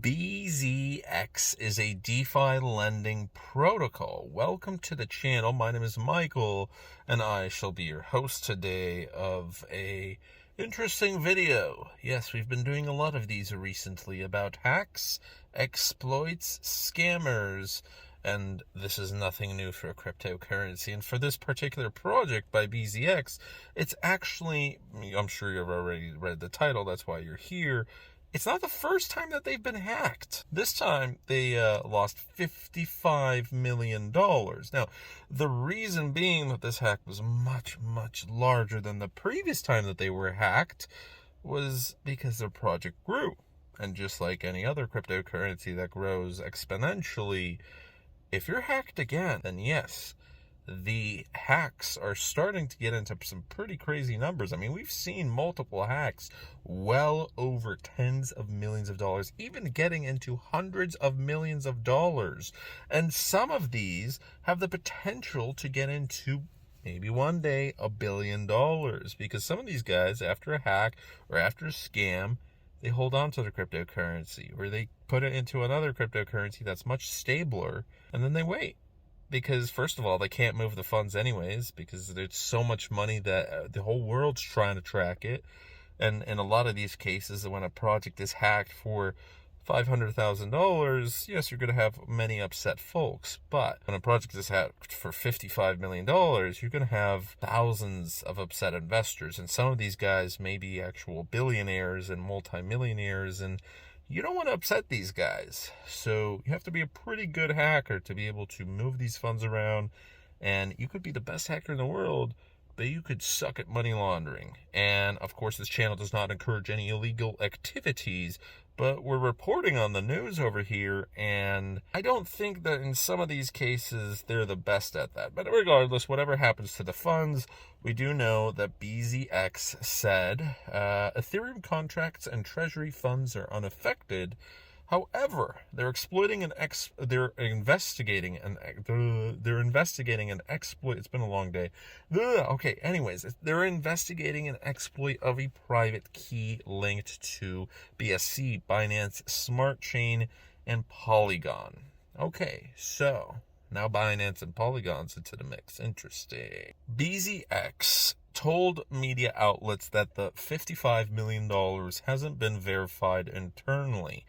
bZx is a DeFi lending protocol. Welcome to the channel. My name is Michael, and I shall be your host today of a interesting video. Yes, we've been doing a lot of these recently about hacks, exploits, scammers, and this is nothing new for cryptocurrency. And for this particular project by bZx, it's actually, I'm sure you've already read the title, that's why you're here. It's not the first time that they've been hacked. This time, they lost $55 million. Now, the reason being that this hack was much, much larger than the previous time that they were hacked was because their project grew. And just like any other cryptocurrency that grows exponentially, if you're hacked again, then yes, the hacks are starting to get into some pretty crazy numbers. I mean, we've seen multiple hacks well over tens of millions of dollars, even getting into hundreds of millions of dollars. And some of these have the potential to get into maybe one day $1 billion, because some of these guys, after a hack or after a scam, they hold on to the cryptocurrency, or they put it into another cryptocurrency that's much stabler, and then they wait. Because, first of all, they can't move the funds anyways, because there's so much money that the whole world's trying to track it. And in a lot of these cases, when a project is hacked for $500,000, yes, you're going to have many upset folks. But when a project is hacked for $55 million, you're going to have thousands of upset investors. And some of these guys may be actual billionaires and multimillionaires, and you don't want to upset these guys. So you have to be a pretty good hacker to be able to move these funds around. And you could be the best hacker in the world, but you could suck at money laundering. And of course, this channel does not encourage any illegal activities, but we're reporting on the news over here, and I don't think that in some of these cases they're the best at that. But regardless, whatever happens to the funds, we do know that bZx said Ethereum contracts and treasury funds are unaffected. However, they're investigating an exploit. It's been a long day. Okay, anyways, they're investigating an exploit of a private key linked to BSC, Binance Smart Chain, and Polygon. Okay, so now Binance and Polygon's into the mix. Interesting. bZx told media outlets that the $55 million hasn't been verified internally.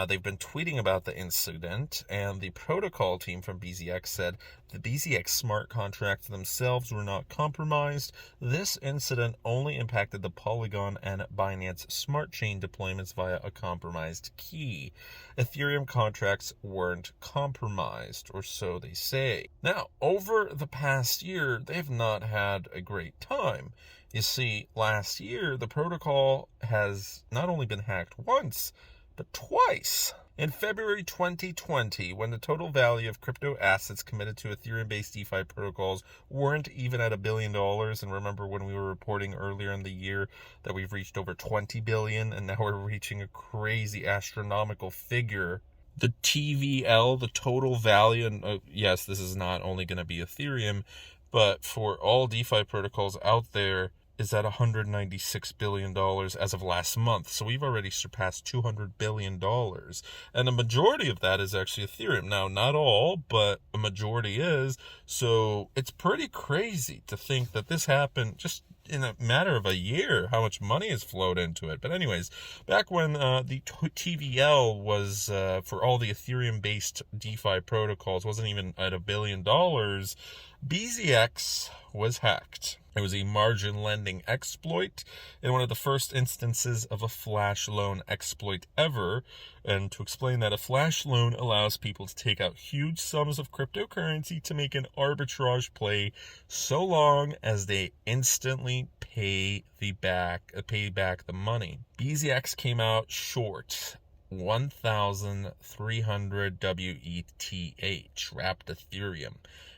They've been tweeting about the incident, and the protocol team from bZx said the bZx smart contracts themselves were not compromised. This incident only impacted the Polygon and Binance Smart Chain deployments via a compromised key. Ethereum contracts weren't compromised, or so they say. Now, over the past year, they've not had a great time. You see, last year, the protocol has not only been hacked once, but twice. In February 2020, when the total value of crypto assets committed to Ethereum-based DeFi protocols weren't even at $1 billion, and remember when we were reporting earlier in the year that we've reached over 20 billion, and now we're reaching a crazy astronomical figure. The TVL, the total value, and yes, this is not only going to be Ethereum, but for all DeFi protocols out there, is at $196 billion as of last month. So we've already surpassed $200 billion. And the majority of that is actually Ethereum. Now, not all, but a majority is. So it's pretty crazy to think that this happened just in a matter of a year, how much money has flowed into it. But anyways, back when the TVL was for all the Ethereum-based DeFi protocols wasn't even at $1 billion, bZx was hacked. It was a margin lending exploit in one of the first instances of a flash loan exploit ever. And to explain that, a flash loan allows people to take out huge sums of cryptocurrency to make an arbitrage play so long as they instantly pay back the money. bZx came out short 1,300 WETH, wrapped Ethereum.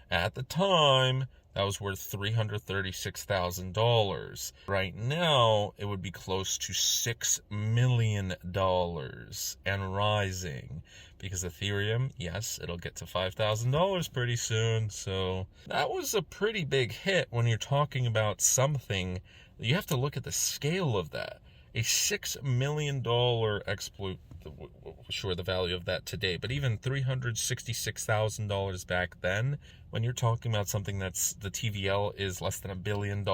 At the time, that was worth $336,000. Right now, it would be close to $6 million and rising. Because Ethereum, yes, it'll get to $5,000 pretty soon. So that was a pretty big hit when you're talking about something. You have to look at the scale of that. A $6 million exploit sure the value of that today, but even $366,000 back then, when you're talking about something that's the TVL is less than $1 billion,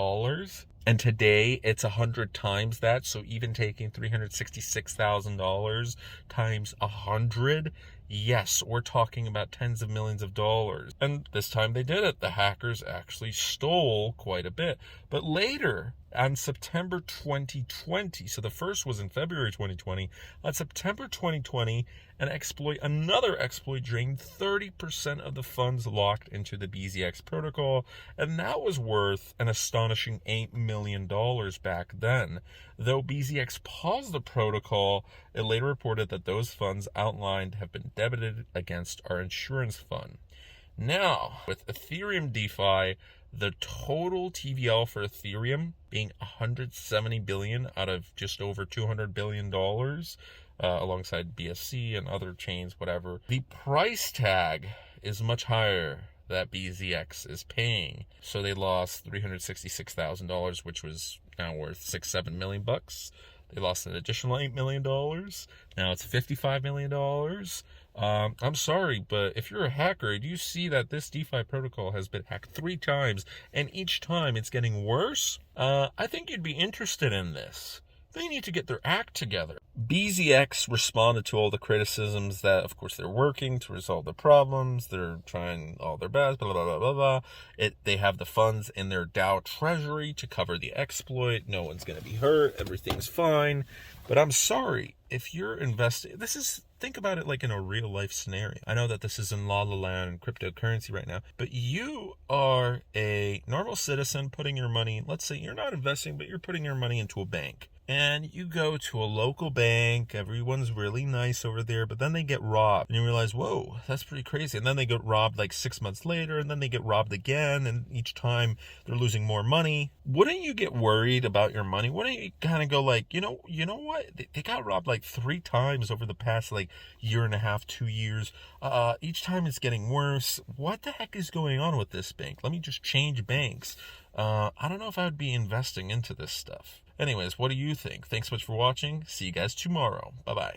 and today it's 100 times that. So even taking $366,000 times 100, yes, we're talking about tens of millions of dollars. And this time they did it. The hackers actually stole quite a bit. But later, on September 2020, so the first was in February 2020, on September 2020, another exploit drained 30% of the funds locked into the bZx protocol, and that was worth an astonishing $8 million back then. Though bZx paused the protocol, it later reported that those funds outlined have been debited against our insurance fund. Now, with Ethereum DeFi, the total TVL for Ethereum being 170 billion out of just over $200 billion, alongside BSC and other chains, whatever, the price tag is much higher that bZx is paying. So they lost $366,000, which was now worth $6-7 million bucks. They lost an additional $8 million. Now it's $55 million. I'm sorry, but if you're a hacker, do you see that this DeFi protocol has been hacked 3 times, and each time it's getting worse? I think you'd be interested in this. They need to get their act together. bZx responded to all the criticisms that, of course, they're working to resolve the problems. They're trying all their best, blah, blah, blah, blah, blah. They have the funds in their DAO treasury to cover the exploit. No one's going to be hurt. Everything's fine. But I'm sorry, if you're investing, think about it like in a real life scenario. I know that this is in La La Land and cryptocurrency right now, but you are a normal citizen putting your money, let's say you're not investing, but you're putting your money into a bank. And you go to a local bank, everyone's really nice over there, but then they get robbed. And you realize, whoa, that's pretty crazy. And then they get robbed like 6 months later, and then they get robbed again, and each time they're losing more money. Wouldn't you get worried about your money? Wouldn't you kind of go like, you know what? They got robbed like 3 times over the past like year and a half, 2 years. Each time it's getting worse. What the heck is going on with this bank? Let me just change banks. I don't know if I would be investing into this stuff. Anyways, what do you think? Thanks so much for watching. See you guys tomorrow. Bye-bye.